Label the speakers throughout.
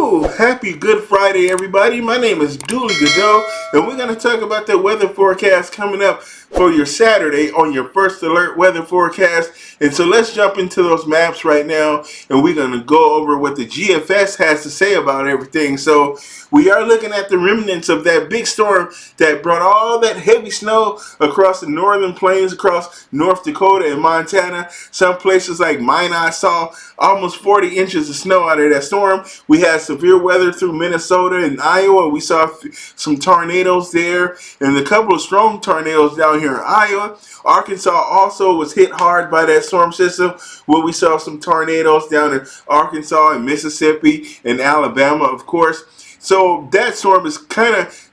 Speaker 1: Woo! Happy Good Friday, everybody. My name is Dooley Godot, and we're going to talk about the weather forecast coming up for your Saturday on your First Alert weather forecast. And so let's jump into those maps right now, and we're going to go over what the GFS has to say about everything. So we are looking at the remnants of that big storm that brought all that heavy snow across the northern plains, across North Dakota and Montana. Some places like Minot saw almost 40 inches of snow out of that storm. We had severe weather through Minnesota and Iowa. We saw some tornadoes there and a couple of strong tornadoes down here in Iowa. Arkansas also was hit hard by that storm system, where we saw some tornadoes down in Arkansas and Mississippi and Alabama, of course. So that storm is kind of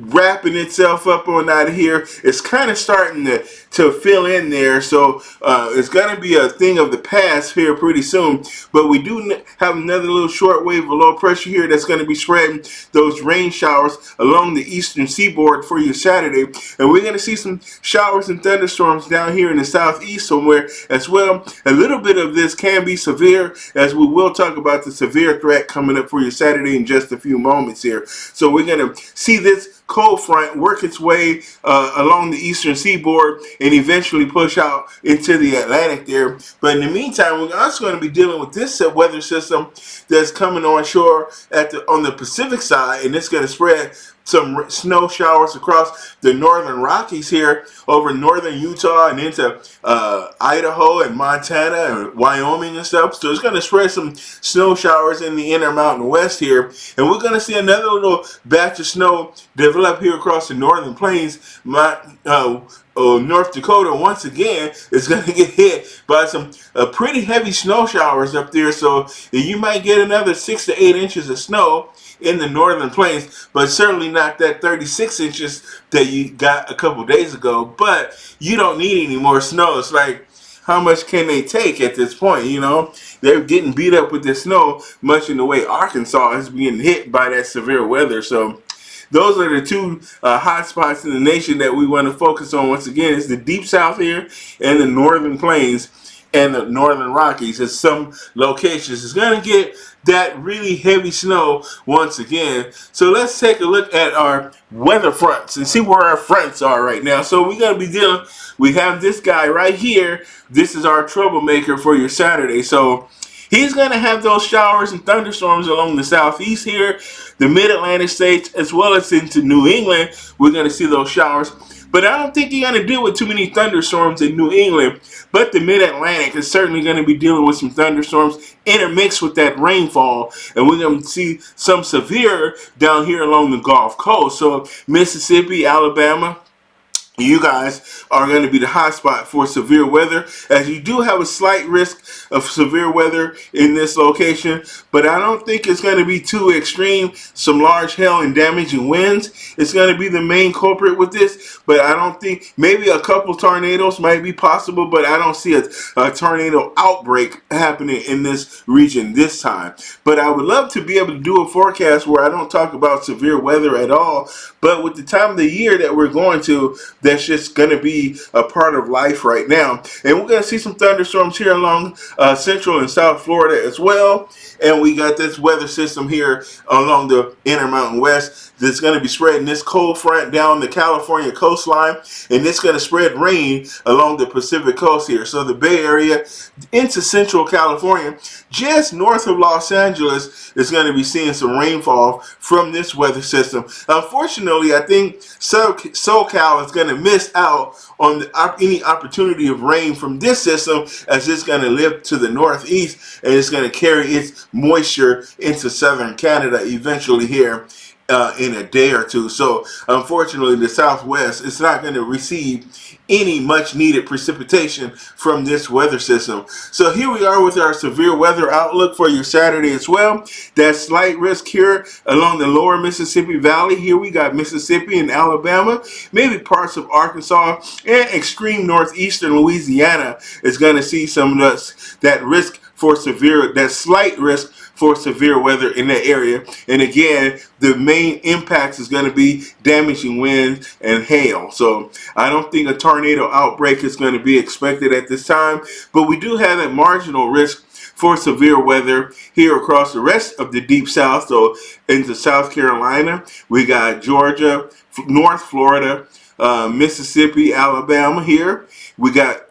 Speaker 1: wrapping itself up on out of here. It's kind of starting to fill in there, so it's going to be a thing of the past here pretty soon. But we do have another little short wave of low pressure here that's going to be spreading those rain showers along the eastern seaboard for you Saturday, and we're going to see some showers and thunderstorms down here in the southeast somewhere as well. A little bit of this can be severe, as we will talk about the severe threat coming up for you Saturday in just a few moments here. So we're going to see this cold front work its way along the eastern seaboard and eventually push out into the Atlantic there. But in the meantime, we're also going to be dealing with this weather system that's coming on shore on the Pacific side, and it's going to spread some snow showers across the Northern Rockies here over northern Utah and into Idaho and Montana and Wyoming and stuff. So it's going to spread some snow showers in the Intermountain West here. And we're going to see another little batch of snow develop here across the northern plains. North Dakota once again is going to get hit by some pretty heavy snow showers up there. So you might get another 6 to 8 inches of snow in the northern plains, but certainly not that 36 inches that you got a couple days ago. But you don't need any more snow. It's like, how much can they take at this point? You know, they're getting beat up with this snow, much in the way Arkansas is being hit by that severe weather. So those are the two hot spots in the nation that we want to focus on. Once again, it's the deep south here and the northern plains and the Northern Rockies. At some locations, it's going to get that really heavy snow once again. So let's take a look at our weather fronts and see where our fronts are right now. So we're going to be dealing, we have this guy right here. This is our troublemaker for your Saturday. So he's going to have those showers and thunderstorms along the southeast here, the mid-Atlantic states, as well as into New England. We're going to see those showers. But I don't think you're going to deal with too many thunderstorms in New England. But the mid-Atlantic is certainly going to be dealing with some thunderstorms intermixed with that rainfall. And we're going to see some severe down here along the Gulf Coast. So Mississippi, Alabama, you guys are going to be the hot spot for severe weather, as you do have a slight risk of severe weather in this location, but I don't think it's going to be too extreme. Some large hail and damaging winds is going to be the main culprit with this, but I don't think, maybe a couple tornadoes might be possible, but I don't see a tornado outbreak happening in this region this time. But I would love to be able to do a forecast where I don't talk about severe weather at all, but with the time of the year that we're going to, that's just going to be a part of life right now. And we're going to see some thunderstorms here along Central and South Florida as well. And we got this weather system here along the Intermountain West that's going to be spreading this cold front down the California coastline. And it's going to spread rain along the Pacific coast here. So the Bay Area into Central California, just north of Los Angeles, is going to be seeing some rainfall from this weather system. Unfortunately, I think SoCal is going to miss out on any opportunity of rain from this system, as it's going to live to the northeast and it's going to carry its moisture into southern Canada eventually here in a day or two. So unfortunately, the Southwest is not going to receive any much needed precipitation from this weather system. So here we are with our severe weather outlook for your Saturday as well. That slight risk here along the lower Mississippi Valley. Here we got Mississippi and Alabama, maybe parts of Arkansas, and extreme northeastern Louisiana is going to see some of that risk for severe, that slight risk for severe weather in that area. And again, the main impacts is going to be damaging winds and hail. So I don't think a tornado outbreak is going to be expected at this time, but we do have a marginal risk for severe weather here across the rest of the deep south. So into South Carolina, we got Georgia, North Florida, Mississippi, Alabama here. We got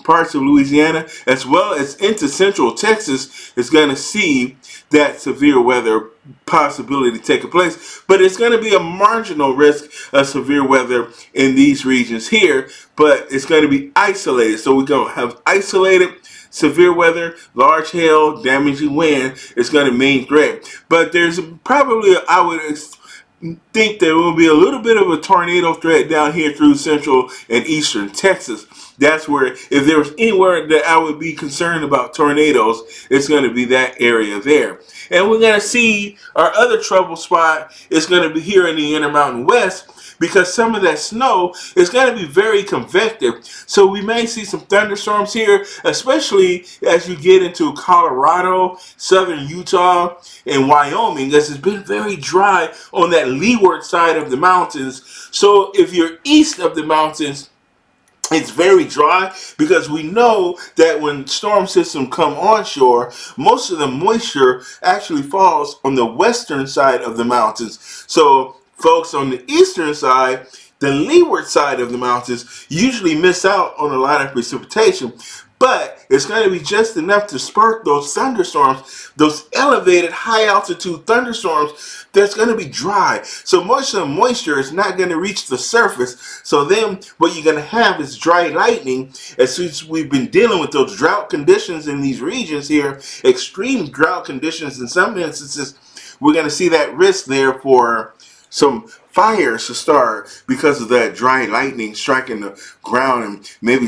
Speaker 1: parts of Louisiana, as well as into central Texas is going to see that severe weather possibility taking place. But it's going to be a marginal risk of severe weather in these regions here, but it's going to be isolated. So we're going to have isolated severe weather, large hail, damaging wind is going to main threat. But there's probably, I would think there will be a little bit of a tornado threat down here through central and eastern Texas. That's where, if there was anywhere that I would be concerned about tornadoes, it's going to be that area there. And we're going to see our other trouble spot is going to be here in the Intermountain West, because some of that snow is going to be very convective. So we may see some thunderstorms here, especially as you get into Colorado, southern Utah, and Wyoming, as it's been very dry on that leeward side of the mountains. So if you're east of the mountains, it's very dry, because we know that when storm systems come onshore, most of the moisture actually falls on the western side of the mountains. So folks on the eastern side, the leeward side of the mountains, usually miss out on a lot of precipitation. But it's going to be just enough to spark those thunderstorms, those elevated high altitude thunderstorms that's going to be dry. So much of the moisture is not going to reach the surface. So then what you're going to have is dry lightning. As soon as we've been dealing with those drought conditions in these regions here, extreme drought conditions in some instances, we're going to see that risk there for some fires to start because of that dry lightning striking the ground and maybe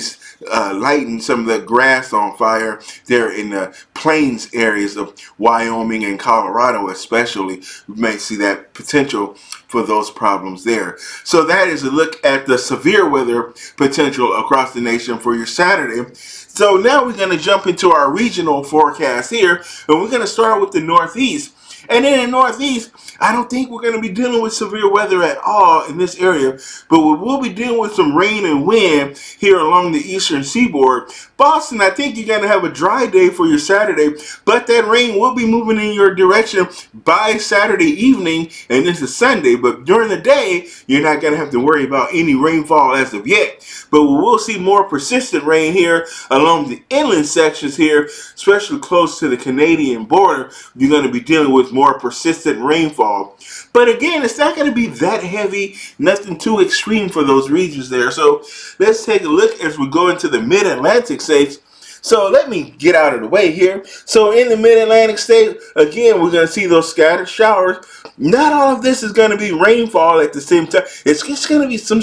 Speaker 1: lighting some of the grass on fire there in the plains areas of Wyoming and Colorado especially. We may see that potential for those problems there. So that is a look at the severe weather potential across the nation for your Saturday. So now we're going to jump into our regional forecast here, and we're going to start with the Northeast. And in the Northeast, I don't think we're going to be dealing with severe weather at all in this area, but we will be dealing with some rain and wind here along the eastern seaboard. Boston, I think you're going to have a dry day for your Saturday, but that rain will be moving in your direction by Saturday evening and into Sunday. But during the day, you're not going to have to worry about any rainfall as of yet. But we will see more persistent rain here along the inland sections here, especially close to the Canadian border. You're going to be dealing with more persistent rainfall. But again, it's not going to be that heavy, nothing too extreme for those regions there. So let's take a look as we go into the mid-Atlantic states. So let me get out of the way here. So in the mid-Atlantic state, again, we're going to see those scattered showers. Not all of this is going to be rainfall at the same time. It's just going to be some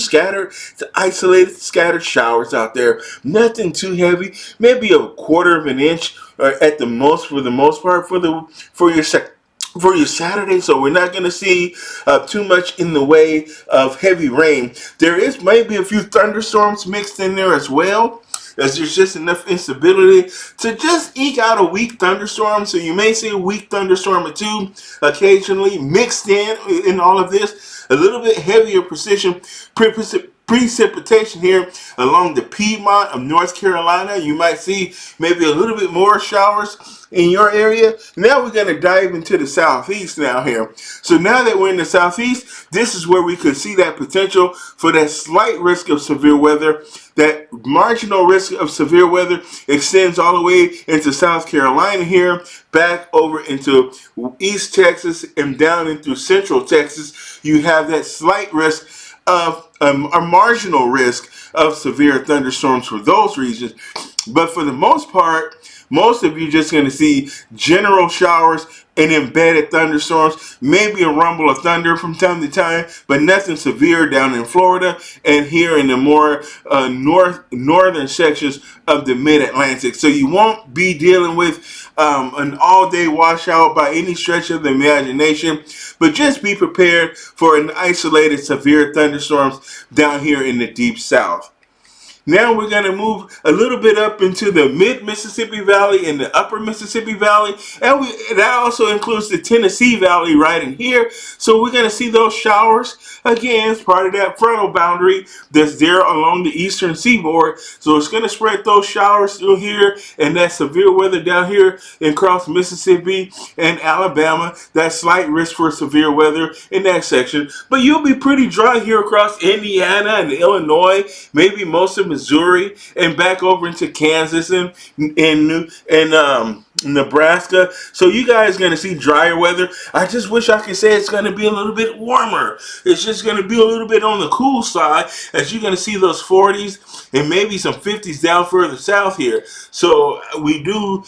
Speaker 1: isolated scattered showers out there. Nothing too heavy. Maybe a quarter of an inch or at the most, for the most part, for your Saturday. So we're not going to see too much in the way of heavy rain. There is maybe a few thunderstorms mixed in there as well, as there's just enough instability to just eke out a weak thunderstorm. So you may see a weak thunderstorm or two occasionally mixed in all of this. A little bit heavier precipitation here along the Piedmont of North Carolina. You might see maybe a little bit more showers in your area. Now we're going to dive into the southeast now here. So now that we're in the southeast, this is where we could see that potential for that slight risk of severe weather. That marginal risk of severe weather extends all the way into South Carolina here, back over into East Texas and down into Central Texas. You have that slight risk of a marginal risk of severe thunderstorms for those regions. But for the most part, most of you just going to see general showers and embedded thunderstorms, maybe a rumble of thunder from time to time, but nothing severe down in Florida and here in the more northern sections of the mid-Atlantic. So you won't be dealing with an all-day washout by any stretch of the imagination, but just be prepared for an isolated severe thunderstorms down here in the deep south. Now we're going to move a little bit up into the mid-Mississippi Valley and the upper Mississippi Valley. And that also includes the Tennessee Valley right in here. So we're going to see those showers. Again, it's part of that frontal boundary that's there along the eastern seaboard. So it's going to spread those showers through here and that severe weather down here across Mississippi and Alabama. That slight risk for severe weather in that section. But you'll be pretty dry here across Indiana and Illinois, maybe most of Missouri, and back over into Kansas and Nebraska. So you guys are going to see drier weather. I just wish I could say it's going to be a little bit warmer. It's just going to be a little bit on the cool side, as you're going to see those 40s and maybe some 50s down further south here. So we do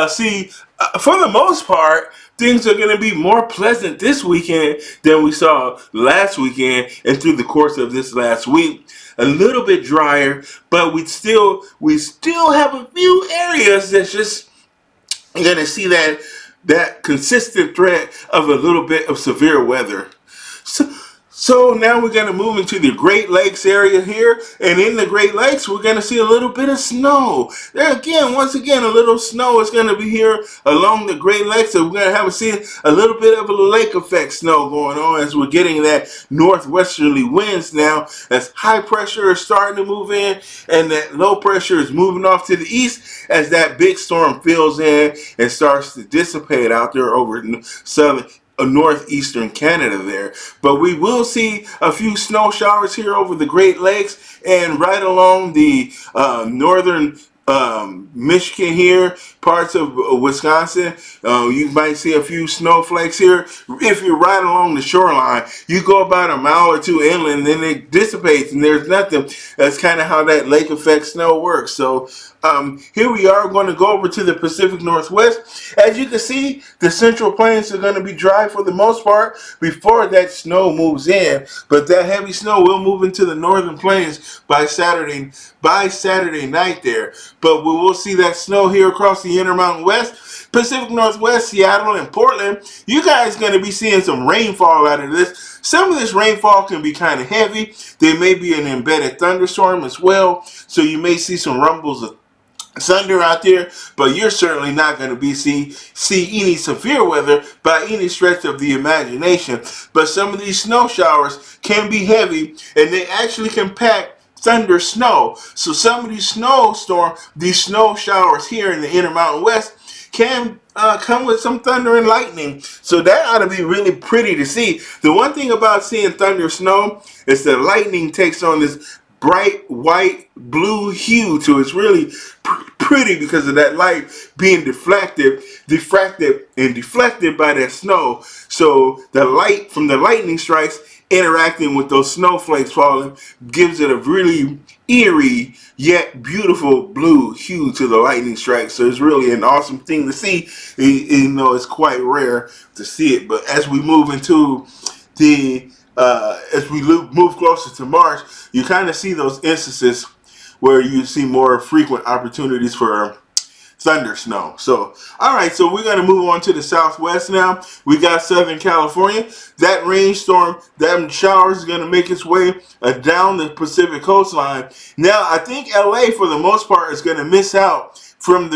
Speaker 1: see, for the most part, things are going to be more pleasant this weekend than we saw last weekend and through the course of this last week. A little bit drier, but we still have a few areas that's just going to see that consistent threat of a little bit of severe weather. So now we're going to move into the Great Lakes area here. And in the Great Lakes, we're going to see a little bit of snow. There again, once again, a little snow is going to be here along the Great Lakes. So we're going to see a little bit of a lake effect snow going on as we're getting that northwesterly winds now, as high pressure is starting to move in and that low pressure is moving off to the east as that big storm fills in and starts to dissipate out there over northeastern Canada there. But we will see a few snow showers here over the Great Lakes and right along the northern Michigan here, parts of Wisconsin. You might see a few snowflakes here. If you're right along the shoreline, you go about a mile or two inland, then it dissipates and there's nothing. That's kind of how that lake effect snow works. So here we are going to go over to the Pacific Northwest. As you can see, the Central Plains are going to be dry for the most part before that snow moves in. But that heavy snow will move into the Northern Plains by Saturday night there. But we will see that snow here across the Intermountain West, Pacific Northwest, Seattle, and Portland. You guys are going to be seeing some rainfall out of this. Some of this rainfall can be kind of heavy. There may be an embedded thunderstorm as well. So you may see some rumbles of thunder out there, but you're certainly not going to see any severe weather by any stretch of the imagination. But some of these snow showers can be heavy, and they actually can pack thunder snow. So some of these snow showers here in the Intermountain West can come with some thunder and lightning. So that ought to be really pretty to see. The one thing about seeing thunder snow is that lightning takes on this bright white blue hue to it's really pretty because of that light being diffracted and deflected by that snow. So the light from the lightning strikes interacting with those snowflakes falling gives it a really eerie yet beautiful blue hue to the lightning strike. So it's really an awesome thing to see, even though it's quite rare to see it. But as we move into move closer to March, you kind of see those instances where you see more frequent opportunities for thunder snow. So, all right, so we're going to move on to the Southwest now. We got Southern California. That rainstorm, that showers is going to make its way down the Pacific coastline. Now, I think LA, for the most part, is going to miss out from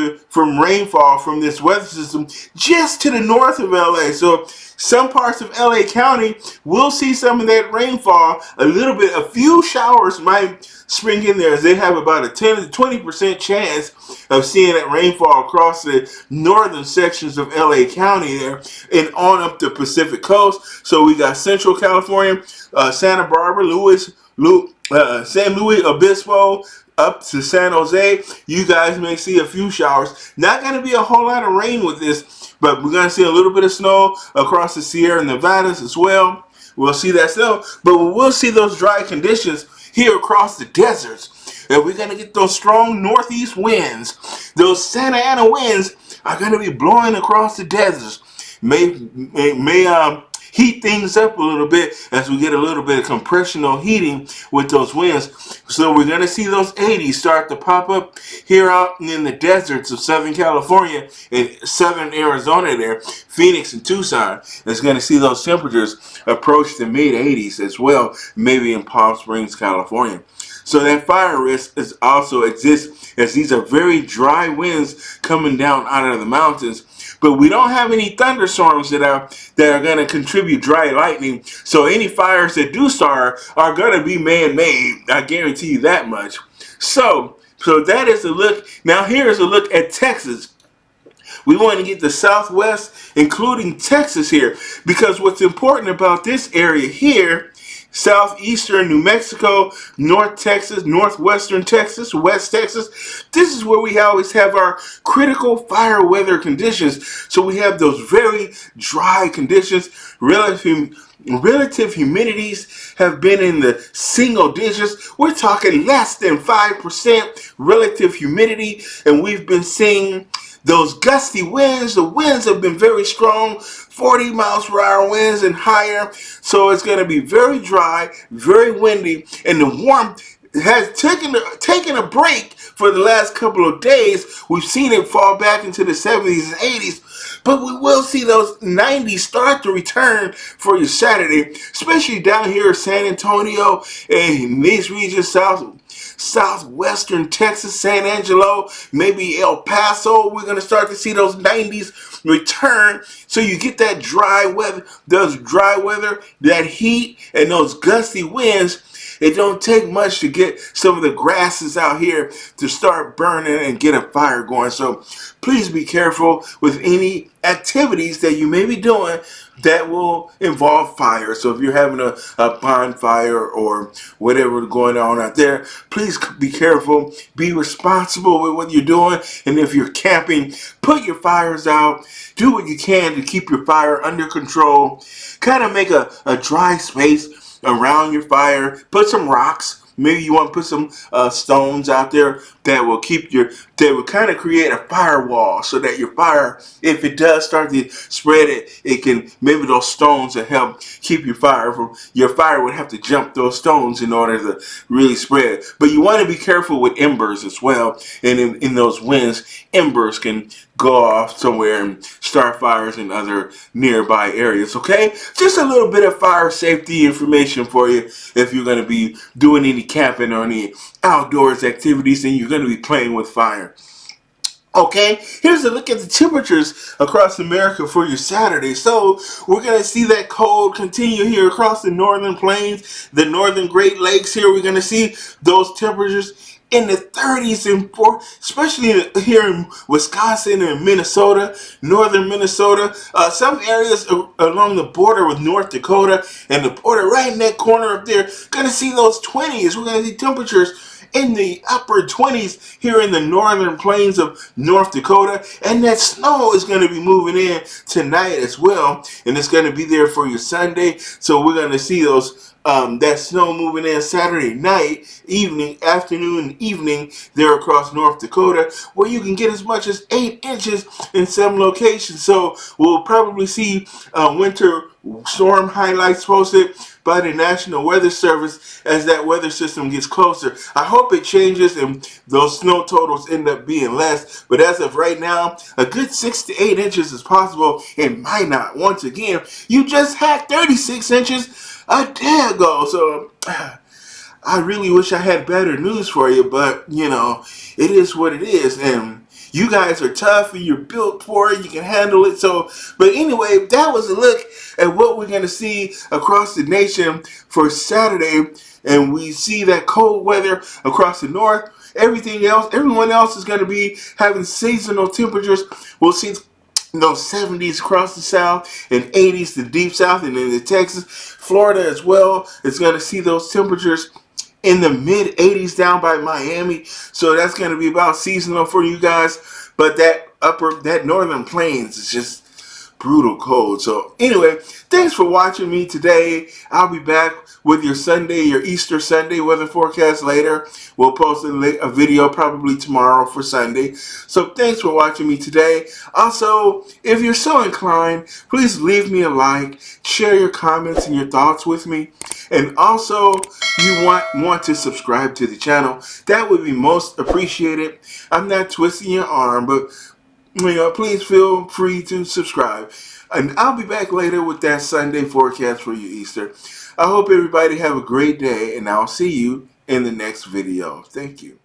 Speaker 1: rainfall from this weather system just to the north of LA. So some parts of LA County will see some of that rainfall. A few showers might spring in there, as they have about a 10 to 20% chance of seeing that rainfall across the northern sections of LA County there and on up the Pacific coast. So we got Central California, Santa Barbara, San Luis Obispo, up to San Jose. You guys may see a few showers. Not going to be a whole lot of rain with this, but we're going to see a little bit of snow across the Sierra Nevadas as well. We'll see that snow, but we will see those dry conditions here across the deserts. And we're going to get those strong northeast winds. Those Santa Ana winds are going to be blowing across the deserts. May heat things up a little bit as we get a little bit of compressional heating with those winds. So we're going to see those 80s start to pop up here out in the deserts of Southern California and Southern Arizona there, Phoenix and Tucson. It's going to see those temperatures approach the mid 80s as well, maybe in Palm Springs, California. So that fire risk is also exists, as these are very dry winds coming down out of the mountains. But we don't have any thunderstorms that are going to contribute dry lightning. So any fires that do start are going to be man-made. I guarantee you that much. So that is a look. Now here's a look at Texas. We want to get the Southwest, including Texas here, because what's important about this area here, southeastern New Mexico, North Texas, northwestern Texas, West Texas, this is where we always have our critical fire weather conditions. So we have those very dry conditions, relative humidities have been in the single digits. We're talking less than 5% relative humidity, and we've been seeing those gusty winds. The winds have been very strong, 40 miles per hour winds and higher. So it's going to be very dry, very windy, and the warmth has taken a break for the last couple of days. We've seen it fall back into the 70s and 80s, but we will see those 90s start to return for your Saturday, especially down here in San Antonio and in these regions, southwestern Texas, San Angelo, maybe El Paso. We're going to start to see those 90s return. So you get that dry weather, that heat, and those gusty winds. It don't take much to get some of the grasses out here to start burning and get a fire going. So please be careful with any activities that you may be doing that will involve fire. So if you're having a bonfire or whatever going on out there, please be careful. Be responsible with what you're doing. And if you're camping, put your fires out. Do what you can to keep your fire under control. Kind of make a dry space around your fire. Put some rocks. Maybe you want to put some stones out there that will kind of create a firewall, so that your fire, if it does start to spread, maybe those stones will help keep your fire would have to jump those stones in order to really spread. But you want to be careful with embers as well. And in those winds, embers can go off somewhere and start fires in other nearby areas. Okay, just a little bit of fire safety information for you if you're going to be doing any camping or any outdoors activities and you're going to be playing with fire. Okay, here's a look at the temperatures across America for your Saturday. So we're going to see that cold continue here across the northern plains, the northern Great Lakes here. We're going to see those temperatures in the 30s and 40s, especially here in Wisconsin and Minnesota, northern Minnesota, some areas along the border with North Dakota and the border right in that corner up there. Going to see those 20s. We're going to see temperatures in the upper 20s here in the northern plains of North Dakota, and that snow is going to be moving in tonight as well, and it's going to be there for your Sunday. So we're going to see that snow moving in Saturday night, afternoon, and evening there across North Dakota, where you can get as much as 8 inches in some locations. So we'll probably see winter storm highlights posted by the National Weather Service as that weather system gets closer. I hope it changes and those snow totals end up being less, but as of right now, a good 6 to 8 inches is possible and might not. Once again, you just had 36 inches a day ago, so I really wish I had better news for you, but it is what it is, and you guys are tough and you're built for it. You can handle it. But anyway, that was a look at what we're going to see across the nation for Saturday. And we see that cold weather across the north. Everyone else is going to be having seasonal temperatures. We'll see those 70s across the south and 80s the deep south, and then the Texas, Florida as well. It's going to see those temperatures in the mid 80s down by Miami. So that's going to be about seasonal for you guys. But that northern plains is just brutal cold. So anyway, thanks for watching me today. I'll be back with your Easter Sunday weather forecast later. We'll post a video probably tomorrow for Sunday. So thanks for watching me today. Also, if you're so inclined, please leave me a like, share your comments and your thoughts with me. And also, you want to subscribe to the channel. That would be most appreciated. I'm not twisting your arm, but please feel free to subscribe. And I'll be back later with that Sunday forecast for you Easter. I hope everybody have a great day, and I'll see you in the next video. Thank you.